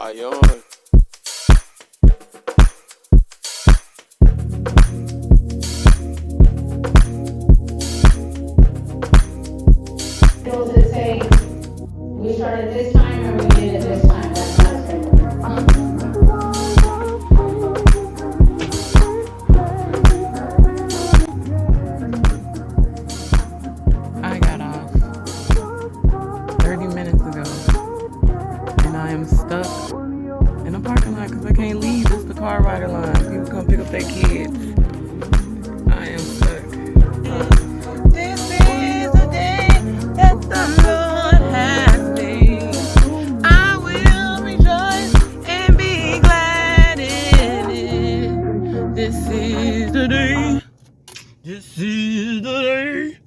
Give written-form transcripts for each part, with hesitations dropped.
Ion. Does it say we start at this time or we end at this time? That's not a I got off 30 minutes ago and I am stuck in a parking lot because I can't leave. It's the car rider line. People come pick up their kids. I am stuck. This is the day that the Lord has made. I will rejoice and be glad in it. This is the day. This is the day.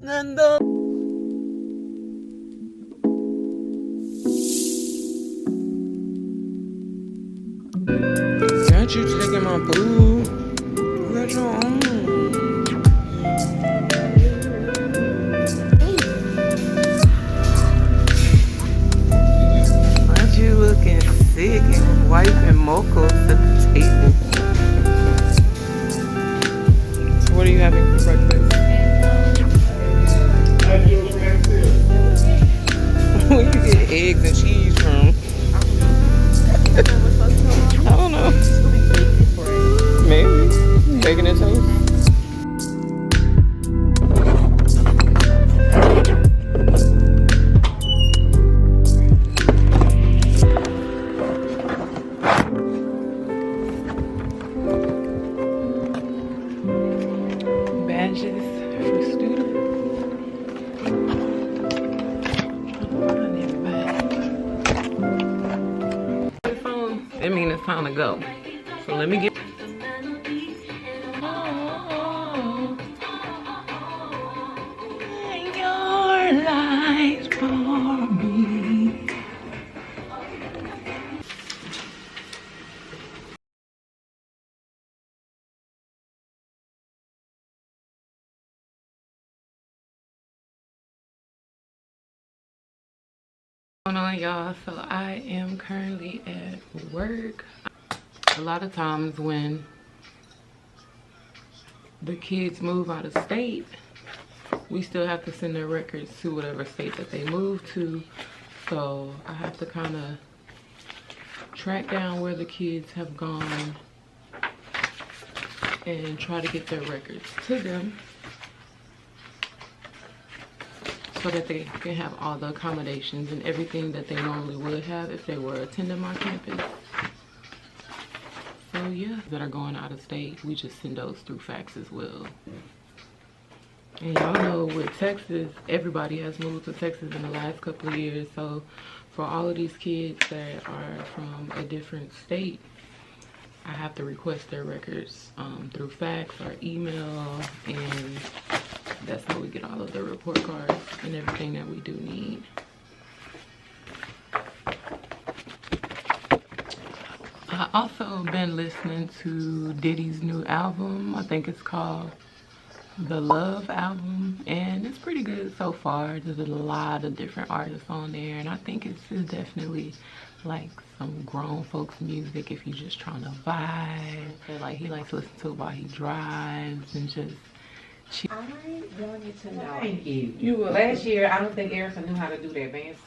And the got you taking my food. You got your own. Aren't you looking sick and wiping mocos at the table? So what are you having for breakfast? Where you get eggs and cheese from? I don't know. Maybe. Bacon and toast. Badges for students. It means it's time to go. So let me get. Your light for me. What's going on, y'all? So I am currently at work. A lot of times when the kids move out of state, we still have to send their records to whatever state that they move to. So I have to kind of track down where the kids have gone and try to get their records to them so that they can have all the accommodations and everything that they normally would have if they were attending my campus. So yeah, that are going out of state, we just send those through fax as well. And y'all know with Texas, everybody has moved to Texas in the last couple of years. So for all of these kids that are from a different state, I have to request their records through fax or email, and that's how we get all of the report cards and everything that we do need. I also been listening to Diddy's new album. I think it's called The Love Album, and it's pretty good so far. There's a lot of different artists on there, and I think it's definitely like some grown folks music if you're just trying to vibe. And like he likes to listen to it while he drives and just chill. I wanted to know. Thank you. Last year, I don't think Erica knew how to do that band.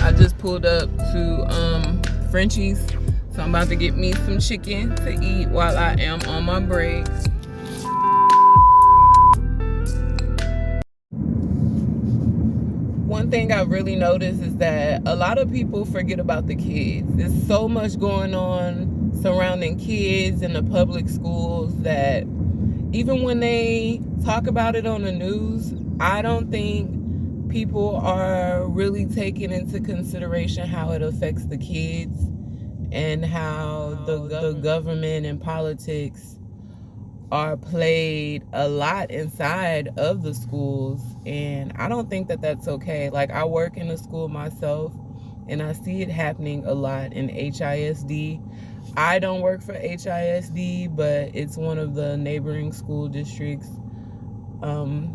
I just pulled up to Frenchie's, so I'm about to get me some chicken to eat while I am on my break. One thing I really noticed is that a lot of people forget about the kids. There's so much going on surrounding kids in the public schools that even when they talk about it on the news, I don't think people are really taking into consideration how it affects the kids and how the government and politics are played a lot inside of the schools, and I don't think that that's okay. Like, I work in a school myself, and I see it happening a lot in HISD. I don't work for HISD, but it's one of the neighboring school districts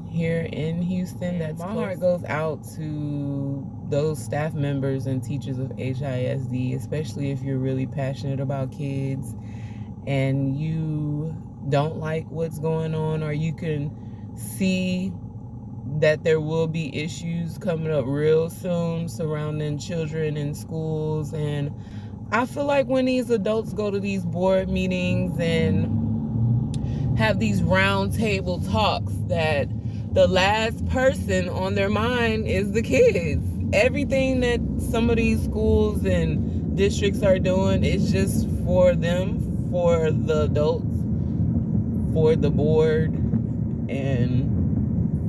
here in Houston. That's my heart goes out to those staff members and teachers of HISD, especially if you're really passionate about kids and you don't like what's going on, or you can see that there will be issues coming up real soon surrounding children in schools. And I feel like when these adults go to these board meetings and have these round table talks, that the last person on their mind is the kids. Everything that some of these schools and districts are doing is just for them, for the adults, for the board, and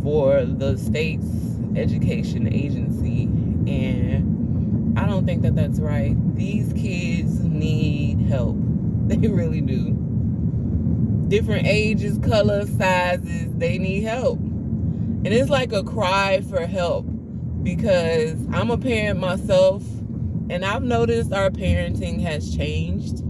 for the state's education agency. And I don't think that that's right. These kids need help. They really do. Different ages, colors, sizes, they need help. And it's like a cry for help, because I'm a parent myself, and I've noticed our parenting has changed.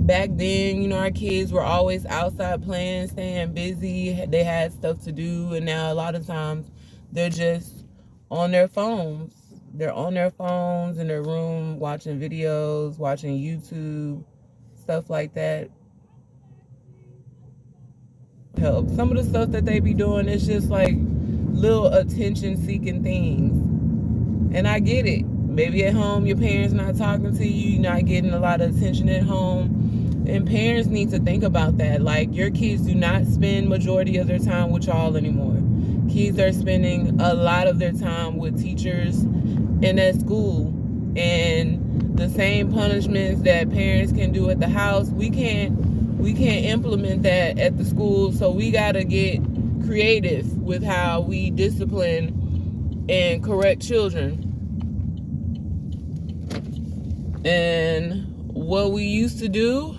Back then, you know, our kids were always outside playing, staying busy. They had stuff to do, and now a lot of times they're just on their phones. They're on their phones in their room watching videos, watching YouTube, stuff like that. Help. Some of the stuff that they be doing is just like little attention-seeking things. And I get it. Maybe at home your parents not talking to you, you're not getting a lot of attention at home. And parents need to think about that. Like, your kids do not spend majority of their time with y'all anymore. Kids are spending a lot of their time with teachers and at school. And the same punishments that parents can do at the house, we can't implement that at the school. So we gotta get creative with how we discipline and correct children. And what we used to do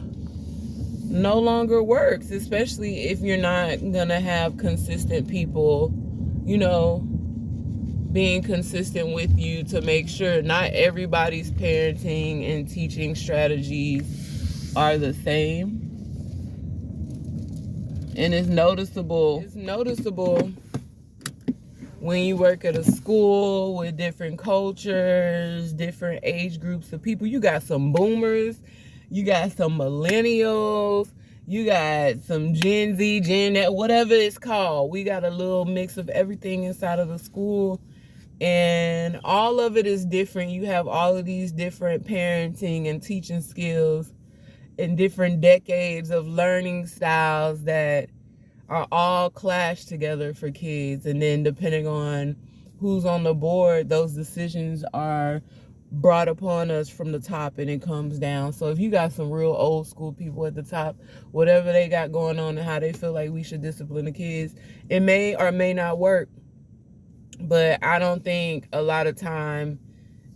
no longer works, especially if you're not gonna have consistent people, you know, being consistent with you to make sure not everybody's parenting and teaching strategies are the same. And it's noticeable when you work at a school with different cultures, different age groups of people. You got some boomers, you got some millennials, you got some Gen Z, Gen X, whatever it's called. We got a little mix of everything inside of the school, and all of it is different. You have all of these different parenting and teaching skills and different decades of learning styles that are all clashed together for kids. And then depending on who's on the board, those decisions are brought upon us from the top, and it comes down. So if you got some real old school people at the top, whatever they got going on and how they feel like we should discipline the kids, it may or may not work. But I don't think a lot of time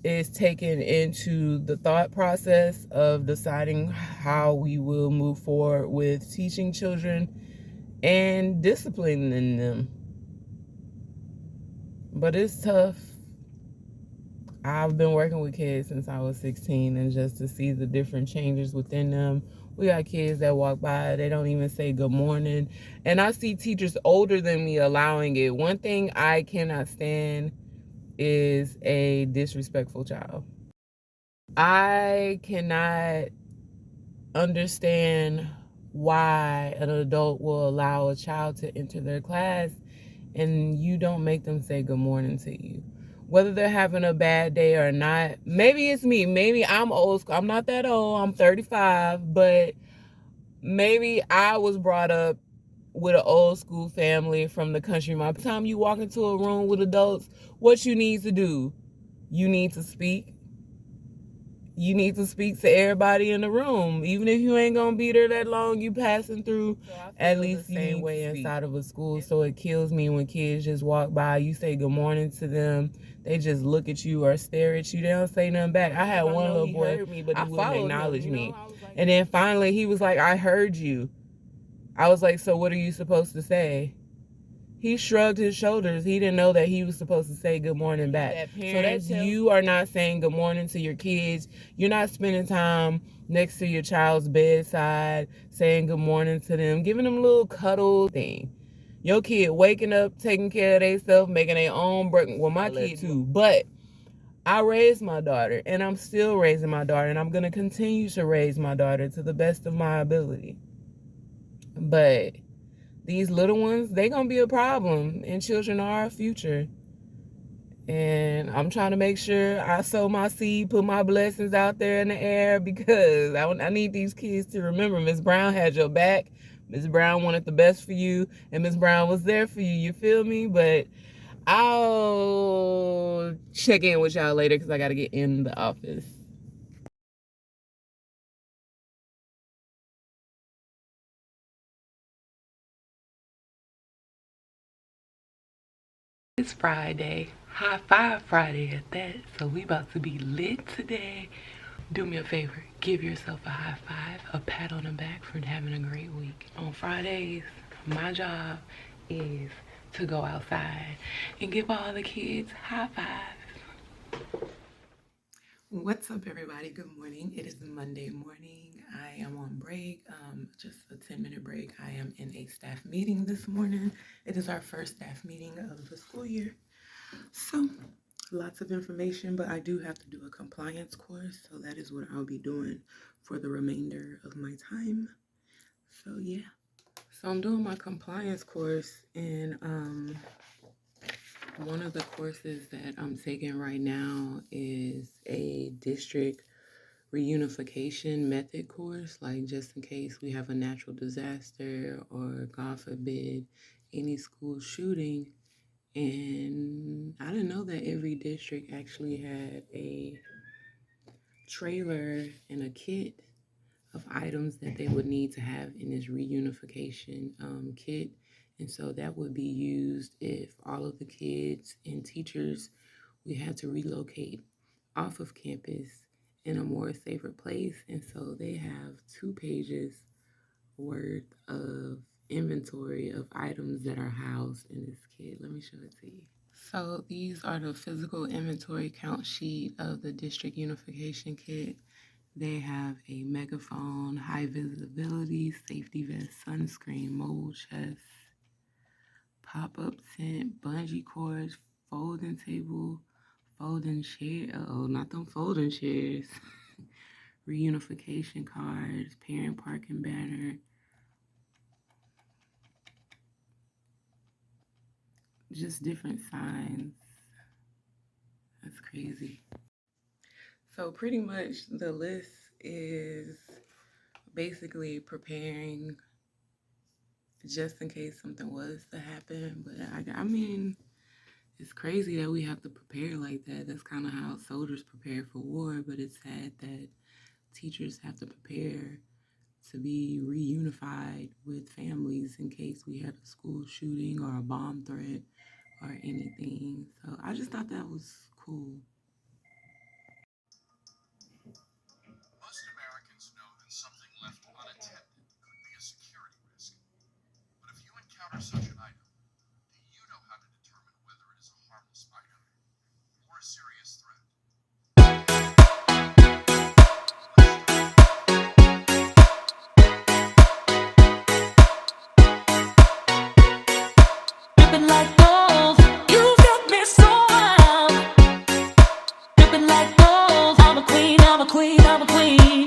is taken into the thought process of deciding how we will move forward with teaching children and disciplining them. But it's tough. I've been working with kids since I was 16, and just to see the different changes within them. We got kids that walk by, they don't even say good morning. And I see teachers older than me allowing it. One thing I cannot stand is a disrespectful child. I cannot understand why an adult will allow a child to enter their class and you don't make them say good morning to you. Whether they're having a bad day or not. Maybe it's me. Maybe I'm old school. I'm not that old. I'm 35. But maybe I was brought up with an old school family from the country. By the time you walk into a room with adults, what you need to do, you need to speak. You need to speak to everybody in the room. Even if you ain't gonna be there that long, you passing through, at least the same way inside of a school. So it kills me when kids just walk by, you say good morning to them, they just look at you or stare at you, they don't say nothing back. I had one little boy, but he wouldn't acknowledge me. And then finally he was like, I heard you. I was like, so what are you supposed to say? He shrugged his shoulders. He didn't know that he was supposed to say good morning back. So that's you are not saying good morning to your kids. You're not spending time next to your child's bedside saying good morning to them, giving them a little cuddle thing. Your kid waking up, taking care of themselves, making their own breakfast. Well, my kid too. But I raised my daughter, and I'm still raising my daughter, and I'm going to continue to raise my daughter to the best of my ability. But these little ones, they gonna be a problem, and children are our future. And I'm trying to make sure I sow my seed, put my blessings out there in the air, because I need these kids to remember Miss Brown had your back. Miss Brown wanted the best for you, and Miss Brown was there for you. You feel me? But I'll check in with y'all later because I got to get in the office. It's Friday. High five Friday at that. So we about to be lit today. Do me a favor. Give yourself a high five, a pat on the back for having a great week. On Fridays, my job is to go outside and give all the kids high fives. What's up, everybody? Good morning. It is Monday morning. I am on break, just a 10-minute break. I am in a staff meeting this morning. It is our first staff meeting of the school year. So, lots of information, but I do have to do a compliance course, so that is what I'll be doing for the remainder of my time. So, yeah. So, I'm doing my compliance course, and one of the courses that I'm taking right now is a district reunification method course, like just in case we have a natural disaster or, God forbid, any school shooting. And I didn't know that every district actually had a trailer and a kit of items that they would need to have in this reunification kit. And so that would be used if all of the kids and teachers, we had to relocate off of campus in a more safer place. And so they have 2 pages worth of inventory of items that are housed in this kit. Let me show it to you. So these are the physical inventory count sheet of the district unification kit. They have a megaphone, high visibility, safety vest, sunscreen, mobile chest, pop-up tent, bungee cords, folding table, folding chair. Uh-oh, not them folding chairs. Reunification cards, parent parking banner. Just different signs. That's crazy. So pretty much the list is basically preparing just in case something was to happen. But I mean, it's crazy that we have to prepare like that. That's kind of how soldiers prepare for war, but it's sad that teachers have to prepare to be reunified with families in case we had a school shooting or a bomb threat or anything. So I just thought that was cool. Most Americans know that something left unattended could be a security risk. But if you encounter such an item, do you know how to determine whether it is a harmless item or a serious threat? Dripping like gold, you got me so wild. Dripping like gold, I'm a queen, I'm a queen, I'm a queen.